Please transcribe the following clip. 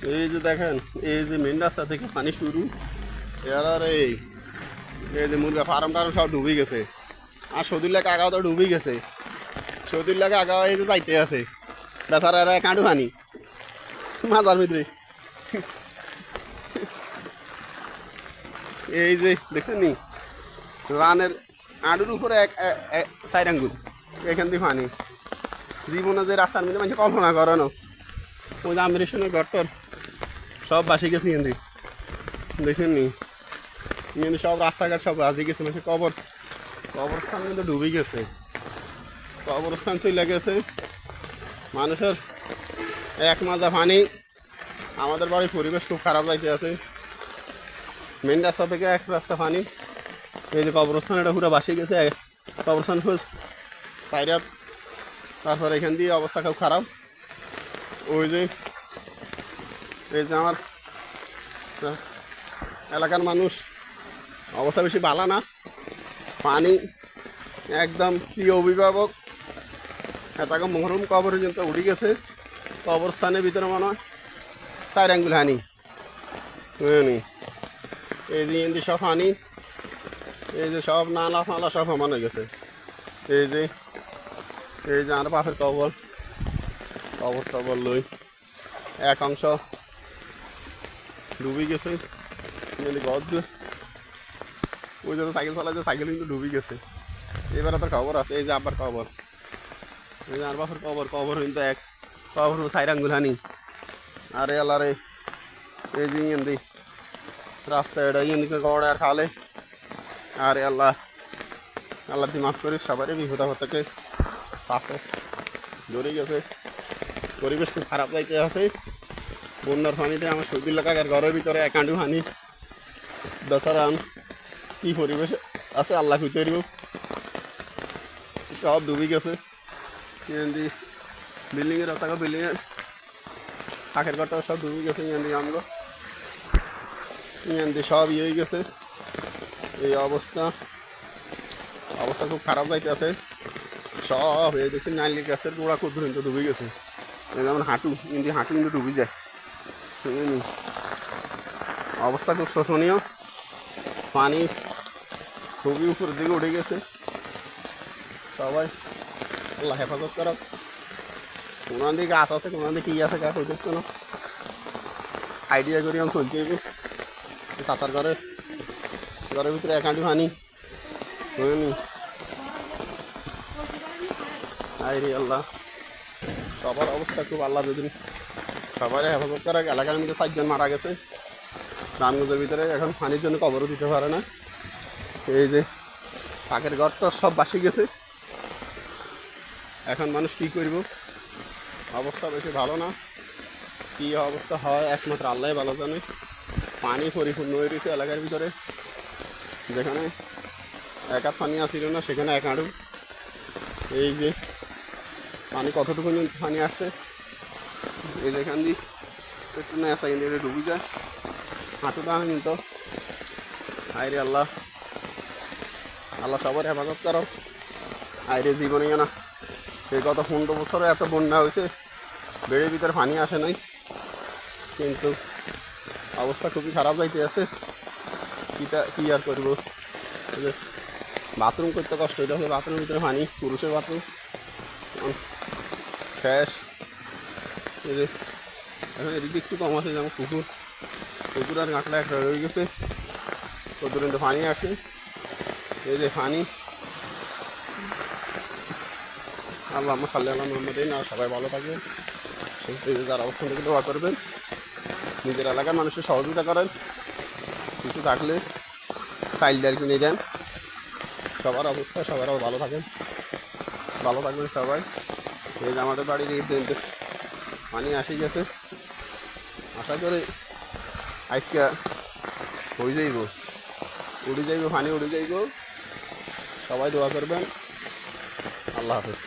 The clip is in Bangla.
এই যে দেখেন, এই যে মেন রাস্তা থেকে পানি শুরু, আর এই যে মুরগা ফার্ম টার্ম সব ডুবে গেছে। আর সদুল্লাহ কাকাও তো ডুবে গেছে। সদুল্লাহ কাকাও এই যে যাইতে আছে, বেচারা এরা কাঁডু পানি মাজার ভিতরে। এই যে দেখছেন নি, রানের আঁডুর উপরে এক সাইড আঙ্গুল, এখান দিয়ে পানি। জীবনে যে রাস্তার মধ্যে মানুষ কল্পনা করানো, ওই যে আমিরেশনের ঘরটর সব বাসি গেছে কিন্তু, দেখছেন নি, কিন্তু সব রাস্তাঘাট সব বাসি গেছে। মানুষের কবরস্থান কিন্তু ডুবে গেছে, কবরস্থান চলে গেছে। মানুষের এক মাজা পানি। আমাদের বাড়ির পরিবেশ খুব খারাপ যাইতে আছে। মেন রাস্তা থেকে এক রাস্তা পানি, এই যে কবরস্থান এটা পুরো বাসি গেছে, কবরস্থান সাইডাত। তারপর এখান দিয়ে অবস্থা খুব খারাপ। ওই যে এই যে আমার এলাকার মানুষ অবস্থা বেশি ভালো না। পানি একদম প্রিয় অভিভাবক এটাকে মহরুম কবর পর্যন্ত উঠে গেছে। কবরস্থানের ভিতরে মনে হয় 4 আঙ্গুল হানি, বুঝলি? এই যে এমনি সব হানি, এই যে সব নালা ফালা সব সমান হয়ে গেছে। এই যে আর পাশের কবর টবর লই এক অংশ ডুবে গেছে। গদ ওই জন্য সাইকেল চালাচ্ছে, সাইকেল কিন্তু ডুবে গেছে। এবারে তোর খবর আছে, এই যে আব্বার কবর, এই যে আর বাপের কবর কিন্তু এক কবর 4 আঙ্গুল হানি। আরে আল্লাহ রে, এই যে ইন্দি রাস্তা এটা ইন্দিকে গড়ে আর খালে। আরে আল্লাহ, আল্লাহ দি মাফ করি, সবারই বিপদ আপদ থেকে পাপে ধরে গেছে। পরিবেশ খুব খারাপ যাইতে আছে। বন্যার পানিতে আমার সবজি এলাকার ঘরের ভিতরে একান্ডু হানি, বেচারান কি পরিবেশ আছে আল্লাহ খুঁজতে দিব। সব ডুবে গেছে। বিল্ডিংয়ের রাস্তা, বিল্ডিংয়ের কাঠের ঘরটা সব ডুবে গেছে। আমলো সব হয়ে গেছে। এই অবস্থা খুব খারাপ যাইতে আছে। সব এই দেখছি নাইলি গাছের গোড়া খুব পর্যন্ত ডুবে গেছে। যেমন হাঁটু কিন্তু ডুবে যায়। অবস্থা খুব শোচনীয়। পানি খুবই উপরের দিকে উঠে গেছে। সবাই আল্লাহ হেফাজত করা। কোন দিকে গাছ আছে, কোন দিকে কি আছে গাছ হইতে কোনো আইডিয়া করি আমি চলতে হইব। চাচার ঘরের ভিতরে একান্টি পানি, বুঝলি? আইরে আল্লাহ, সবার অবস্থা খুব। আল্লাহ যদি সবাই হেফাজত করা। এলাকার মধ্যে 4 জন মারা গেছে রামগঞ্জের ভিতরে, এখন পানির জন্য কবরও দিতে পারে না। এই যে পাকের ঘরটা সব বাসি গেছে। এখন মানুষ কি করব? অবস্থা বেশি ভালো না। কি অবস্থা হয় একমাত্র আল্লাহ ভালো জানে। পানি পরিপূর্ণ হয়ে গেছে এলাকার ভিতরে। যেখানে এক হাত পানি আসছিল না, সেখানে এক হাঁটু। এই যে পানি কতটুকু পানি আসছে, এই যেখান দিয়ে একটু না আসা কিন্তু ডুবে যায় হাঁটুটা কিন্তু। আইরে আল্লাহ, আল্লাহ সবার হেফাজত করো। আইরে জীবনে না, এই গত 15 বছরে এত বন্যা হয়েছে, বেড়ের ভিতরে পানি আসে নাই, কিন্তু অবস্থা খুবই খারাপ যাইতে আছে। কি আর করবো? বাথরুম করতে কষ্ট হইতে আছে। বাথরুমের ভিতরে পানি, পুরুষের বাথরুম শেষ। এই যে এখন এদিকে একটু কম আছে, যেমন পুকুর আর কাঁকড়া একটা রয়ে গেছে। কত পানি আসছে। এই যে পানি। আল্লাহ সাল্লাল্লাহু আলা মুহাম্মাদিন। আর সবাই ভালো থাকবেন, যার অবস্থান থেকে দোয়া করবেন, নিজের এলাকার মানুষের সহযোগিতা করেন। কিছু থাকলে চাইল্ড ডাল কিনে দেন। সবার অবস্থা সবারও ভালো থাকবেন সবাই। এই যে আমাদের বাড়ির এই পানি আসে গেছে। আশা করি আজকে হয়ে যাইব, পানি উড়ে যাইব। সবাই দোয়া করবেন। আল্লাহ হাফেজ।